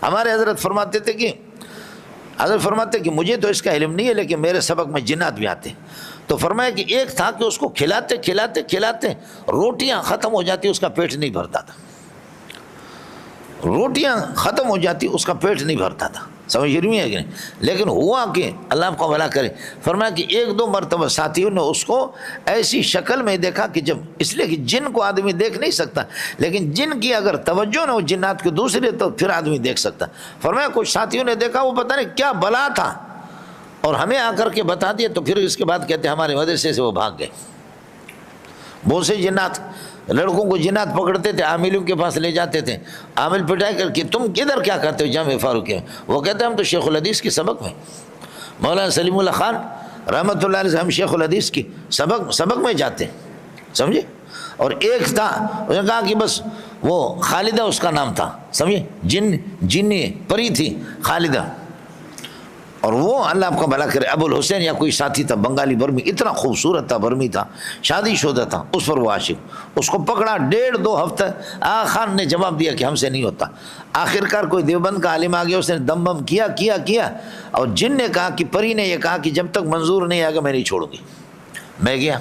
ہمارے حضرت فرماتے تھے کہ مجھے تو اس کا علم نہیں ہے، لیکن میرے سبق میں جنات بھی آتے ہیں۔ تو فرمایا کہ ایک تھا کہ اس کو کھلاتے روٹیاں ختم ہو جاتی، اس کا پیٹ نہیں بھرتا تھا، روٹیاں ختم ہو جاتی اس کا پیٹ نہیں بھرتا تھا، سمجھ رہی ہے کہ نہیں؟ لیکن ہوا کہ اللہ آپ کو بھلا کرے، فرمایا کہ ایک دو مرتبہ ساتھیوں نے اس کو ایسی شکل میں دیکھا کہ جب، اس لیے کہ جن کو آدمی دیکھ نہیں سکتا، لیکن جن کی اگر توجہ نہ ہو جنات کے دوسرے تو پھر آدمی دیکھ سکتا۔ فرمایا کچھ ساتھیوں نے دیکھا، وہ پتہ نہیں کیا بلا تھا، اور ہمیں آ کر کے بتا دیا، تو پھر اس کے بعد کہتے ہیں ہمارے مدرسے سے وہ بھاگ گئے۔ بہت سے جنات، لڑکوں کو جنات پکڑتے تھے، عاملوں کے پاس لے جاتے تھے، عامل پٹائی کر کے تم کدھر کیا کرتے ہو جامع فاروق میں؟ وہ کہتے ہیں ہم تو شیخ الحدیث کی سبق میں، مولانا سلیم اللہ خان رحمۃ اللہ علیہ، ہم شیخ الحدیث کی سبق میں جاتے ہیں، سمجھے؟ اور ایک تھا، اس نے کہا کہ بس وہ خالدہ اس کا نام تھا، سمجھے؟ جنی پری تھی خالدہ، اور وہ اللہ آپ کا بھلا کرے ابو الحسین یا کوئی ساتھی تھا بنگالی برمی، اتنا خوبصورت تھا، برمی تھا، شادی شدہ تھا، اس پر وہ عاشق، اس کو پکڑا 1.5-2 ہفتہ، آغا خان نے جواب دیا کہ ہم سے نہیں ہوتا۔ آخرکار کوئی دیوبند کا عالم آ گیا، اس نے دم بم کیا، اور جن نے کہا کہ پری نے یہ کہا کہ جب تک منظور نہیں آئے گا میں نہیں چھوڑوں گی۔ میں گیا،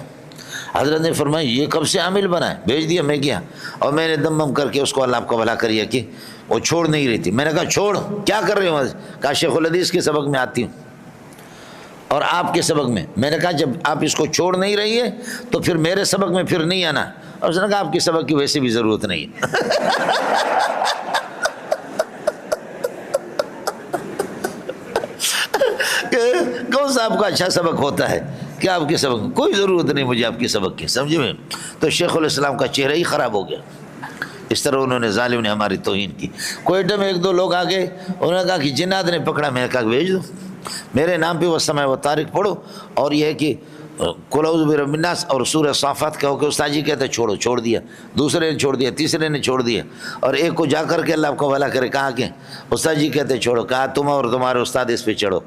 حضرت نے فرمایا یہ کب سے عامل بنا ہے؟ بھیج دیا۔ میں گیا اور میں نے دم بم کر کے اس کو اللہ آپ کا بھلا کریے کہ وہ چھوڑ نہیں رہی تھی۔ میں نے کہا چھوڑ، کیا کر رہے ہو؟ کہا شیخ الحدیث کے سبق میں آتی ہوں اور آپ کے سبق میں۔ میں نے کہا جب آپ اس کو چھوڑ نہیں رہی ہے تو پھر میرے سبق میں پھر نہیں آنا۔ اور اس نے کہا آپ کے سبق کی ویسے بھی ضرورت نہیں ہے۔ کون سا آپ کا اچھا سبق ہوتا ہے کہ آپ کے سبق میں؟ کوئی ضرورت نہیں مجھے آپ کے سبق کی، سمجھے میں؟ تو شیخ الاسلام کا چہرہ ہی خراب ہو گیا، اس طرح انہوں نے ظالم نے ہماری توہین کی۔ کوئٹہ میں 1-2 لوگ آ گئے، انہوں نے کہا کہ جنات نے پکڑا۔ میں نے کہا بھیج دو، میرے نام پہ والسماء والطارق پڑھو، اور یہ ہے کہ قل اعوذ برب الناس اور سورہ صافات کہو کہ استاد جی کہتے چھوڑ دیا، دوسرے نے چھوڑ دیا، تیسرے نے چھوڑ دیا، اور ایک کو جا کر کے اللہ آپ کو بھلا کرے کہا کہ استاد جی کہتے چھوڑو، کہا تم اور تمہارے استاد اس پہ چڑھو۔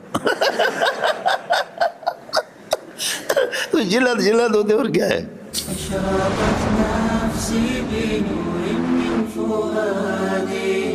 تو جلد ہوتے اور کیا ہے؟ اشرقت نفسی بنور من فؤادی